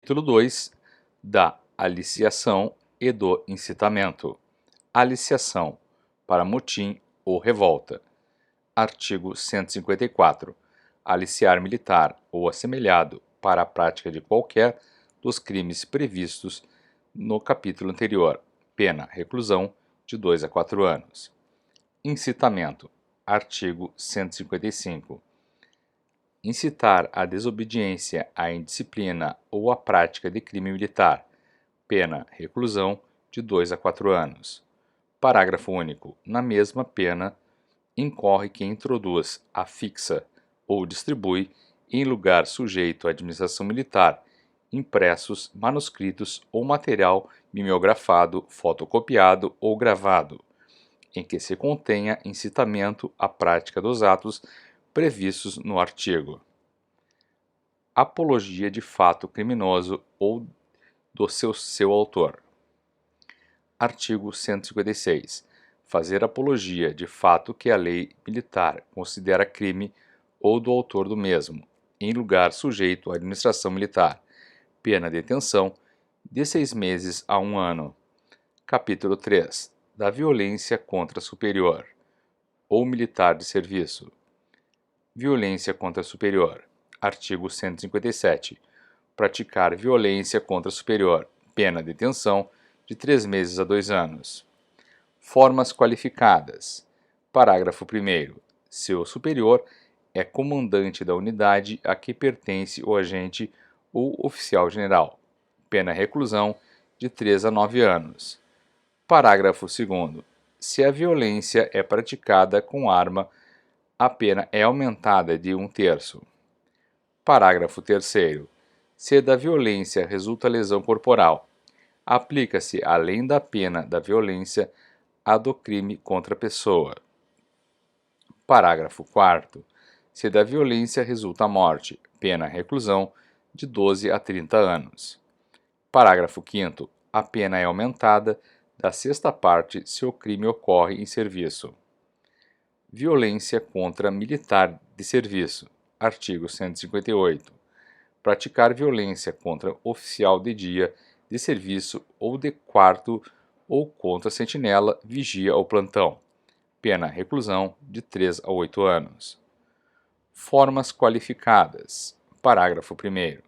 Capítulo 2 da aliciação e do incitamento. Aliciação para motim ou revolta. Artigo 154. Aliciar militar ou assemelhado para a prática de qualquer dos crimes previstos no capítulo anterior. Pena reclusão de 2 a 4 anos. Incitamento. Artigo 155. Incitar a desobediência, à indisciplina ou à prática de crime militar. Pena reclusão de 2 a 4 anos. Parágrafo único. Na mesma pena incorre quem introduz, afixa ou distribui em lugar sujeito à administração militar impressos, manuscritos ou material mimeografado, fotocopiado ou gravado, em que se contenha incitamento à prática dos atos previstos no artigo. Apologia de fato criminoso ou do seu autor. Artigo 156. Fazer apologia de fato que a lei militar considera crime ou do autor do mesmo, em lugar sujeito à administração militar. Pena detenção de 6 meses a 1 ano. Capítulo 3. Da violência contra superior ou militar de serviço. Violência contra superior. Artigo 157. Praticar violência contra superior. Pena detenção de 3 meses a 2 anos. Formas qualificadas. Parágrafo 1º. Seu superior é comandante da unidade a que pertence o agente ou oficial general. Pena reclusão de 3 a 9 anos. Parágrafo 2º. Se a violência é praticada com arma, a pena é aumentada de 1/3. Parágrafo 3º. Se da violência resulta lesão corporal, aplica-se, além da pena da violência, a do crime contra a pessoa. Parágrafo 4º. Se da violência resulta morte, pena reclusão de 12 a 30 anos. Parágrafo 5º. A pena é aumentada da 6ª parte se o crime ocorre em serviço. Violência contra militar de serviço. Artigo 158. Praticar violência contra oficial de dia, de serviço ou de quarto ou contra sentinela, vigia ou plantão. Pena reclusão de 3 a 8 anos. Formas qualificadas. Parágrafo 1º.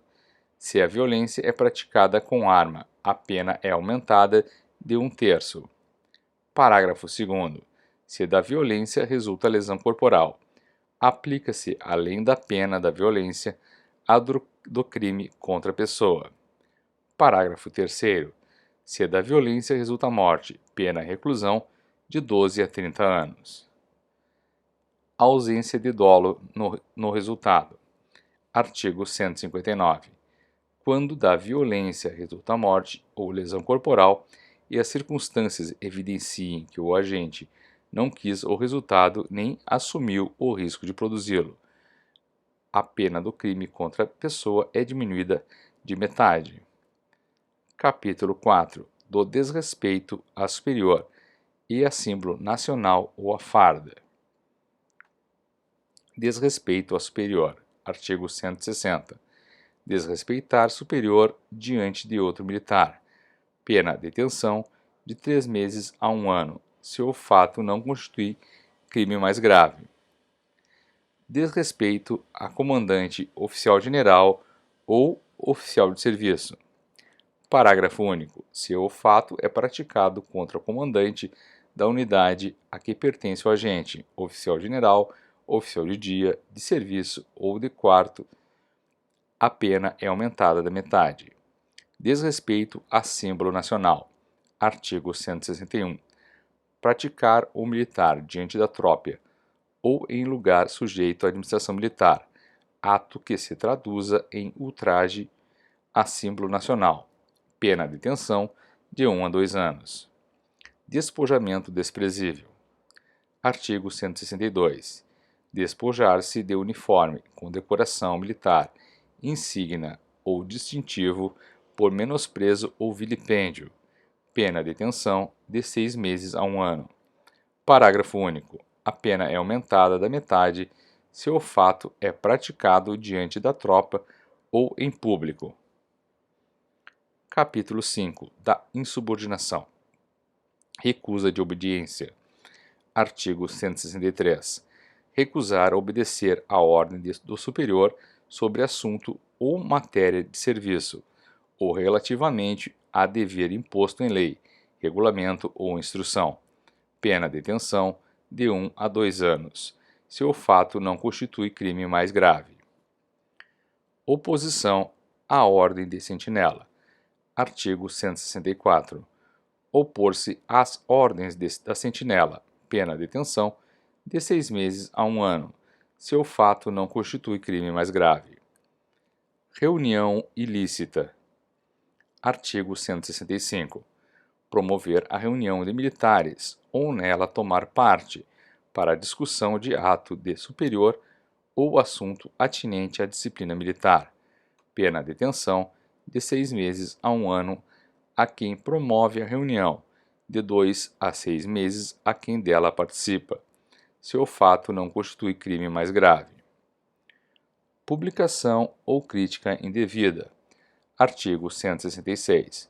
Se a violência é praticada com arma, a pena é aumentada de 1/3. Parágrafo 2º. Se da violência resulta lesão corporal, aplica-se, além da pena da violência, a do crime contra a pessoa. Parágrafo 3º. Se da violência resulta morte, pena reclusão de 12 a 30 anos. Ausência de dolo no resultado. Artigo 159. Quando da violência resulta morte ou lesão corporal e as circunstâncias evidenciem que o agente não quis o resultado nem assumiu o risco de produzi-lo, a pena do crime contra a pessoa é diminuída de metade. Capítulo 4. Do desrespeito a superior e a símbolo nacional ou a farda. Desrespeito a superior. Artigo 160. Desrespeitar superior diante de outro militar. Pena detenção de 3 meses a 1 ano, se o fato não constitui crime mais grave. Desrespeito a comandante, oficial general ou oficial de serviço. Parágrafo único. Se o fato é praticado contra o comandante da unidade a que pertence o agente, oficial general, oficial de dia, de serviço ou de quarto, a pena é aumentada da metade. Desrespeito a símbolo nacional. Artigo 161. Praticar o militar diante da tropa ou em lugar sujeito à administração militar, ato que se traduza em ultraje a símbolo nacional. Pena de detenção de 1 a 2 anos. Despojamento desprezível. Artigo 162. Despojar-se de uniforme com decoração militar, insígnia ou distintivo por menosprezo ou vilipêndio. Pena de detenção de 6 meses a 1 ano. Parágrafo único. A pena é aumentada da metade se o fato é praticado diante da tropa ou em público. Capítulo 5 da insubordinação. Recusa de obediência. Artigo 163. Recusar obedecer à ordem do superior sobre assunto ou matéria de serviço, ou relativamente a dever imposto em lei, regulamento ou instrução. Pena detenção de 1 a 2 anos, se o fato não constitui crime mais grave. Oposição à ordem de sentinela. Artigo 164. Opor-se às ordens da sentinela, pena detenção de 6 meses a 1 ano, se o fato não constitui crime mais grave. Reunião ilícita. Artigo 165. Promover a reunião de militares ou nela tomar parte para a discussão de ato de superior ou assunto atinente à disciplina militar. Pena detenção de 6 meses a 1 ano a quem promove a reunião, de 2 a 6 meses a quem dela participa, se o fato não constitui crime mais grave. Publicação ou crítica indevida. Artigo 166.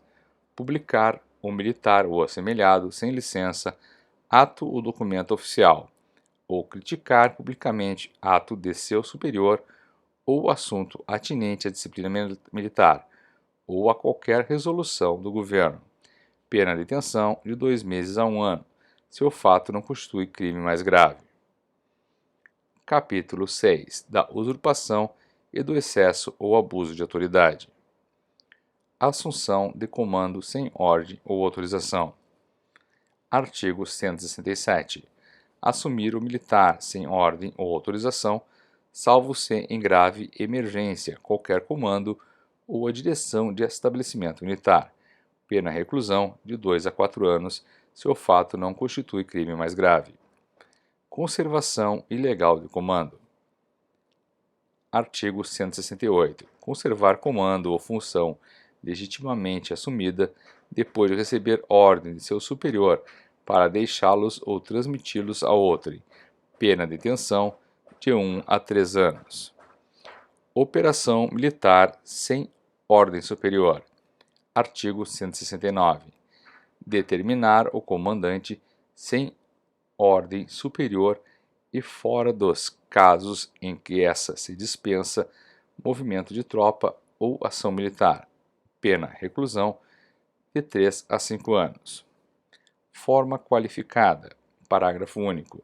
Publicar o militar ou assemelhado sem licença ato ou documento oficial, ou criticar publicamente ato de seu superior ou assunto atinente à disciplina militar, ou a qualquer resolução do governo. Pena de detenção de 2 meses a 1 ano, se o fato não constitui crime mais grave. Capítulo 6 da usurpação e do excesso ou abuso de autoridade. Assunção de comando sem ordem ou autorização. Artigo 167. Assumir o militar sem ordem ou autorização, salvo se em grave emergência qualquer comando ou a direção de estabelecimento militar. Pena reclusão de 2 a 4 anos, se o fato não constitui crime mais grave. Conservação ilegal de comando. Artigo 168. Conservar comando ou função legitimamente assumida depois de receber ordem de seu superior para deixá-los ou transmiti-los a outrem. Pena de detenção de 1 a 3 anos. Operação militar sem ordem superior. Artigo 169. Determinar o comandante sem ordem superior e fora dos casos em que essa se dispensa movimento de tropa ou ação militar. Pena reclusão de 3 a 5 anos. Forma qualificada. Parágrafo único.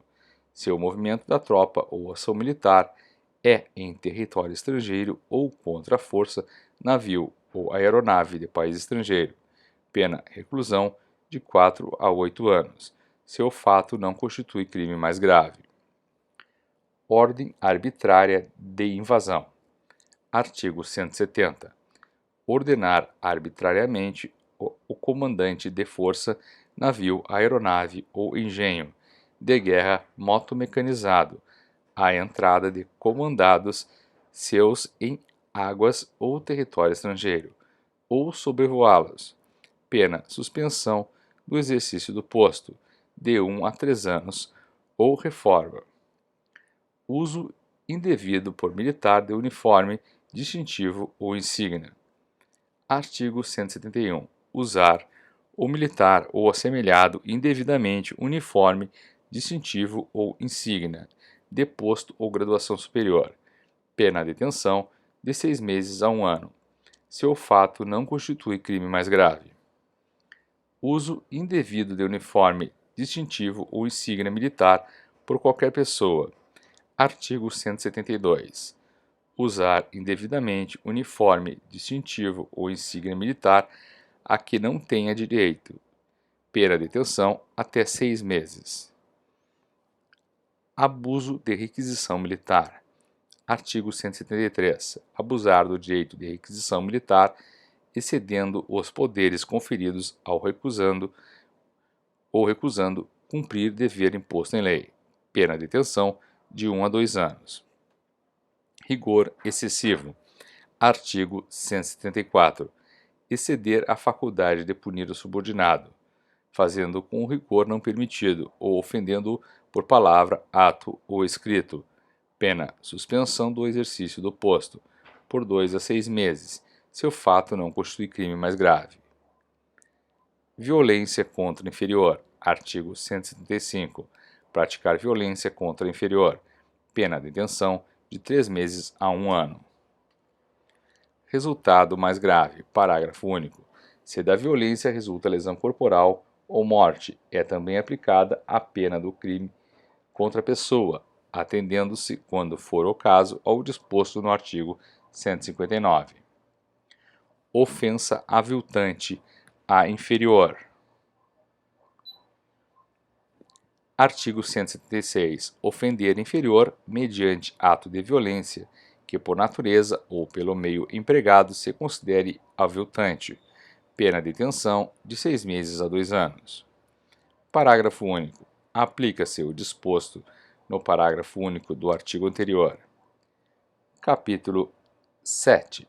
Se o movimento da tropa ou ação militar é em território estrangeiro ou contra a força, navio ou aeronave de país estrangeiro. Pena reclusão de 4 a 8 anos, se o fato não constitui crime mais grave. Ordem arbitrária de invasão. Artigo 170. Ordenar arbitrariamente o comandante de força, navio, aeronave ou engenho de guerra motomecanizado à entrada de comandados seus em águas ou território estrangeiro, ou sobrevoá-los. Pena suspensão do exercício do posto, de 1 a 3 anos, ou reforma. Uso indevido por militar de uniforme, distintivo ou insígnia. Artigo 171. Usar o militar ou assemelhado indevidamente uniforme, distintivo ou insígnia, de posto ou graduação superior. Pena de detenção de 6 meses a 1 ano, se o fato não constitui crime mais grave. Uso indevido de uniforme, distintivo ou insígnia militar por qualquer pessoa. Artigo 172. Usar indevidamente uniforme, distintivo ou insígnia militar a que não tenha direito. Pena de detenção até 6 meses. Abuso de requisição militar. Artigo 173. Abusar do direito de requisição militar, excedendo os poderes conferidos ao recusando cumprir dever imposto em lei. Pena de detenção de 1 a 2 anos. Rigor excessivo. Artigo 174. Exceder a faculdade de punir o subordinado, fazendo com o rigor não permitido ou ofendendo-o por palavra, ato ou escrito. Pena suspensão do exercício do posto, por 2 a 6 meses, se o fato não constitui crime mais grave. Violência contra inferior. Artigo 175. Praticar violência contra inferior. Pena de detenção de 3 meses a 1 ano. Resultado mais grave. Parágrafo único. Se da violência resulta lesão corporal ou morte, é também aplicada a pena do crime contra a pessoa, atendendo-se, quando for o caso, ao disposto no artigo 159. Ofensa aviltante a inferior. Artigo 176. Ofender inferior mediante ato de violência que por natureza ou pelo meio empregado se considere aviltante. Pena de detenção de 6 meses a 2 anos. Parágrafo único. Aplica-se o disposto no parágrafo único do artigo anterior. Capítulo 7.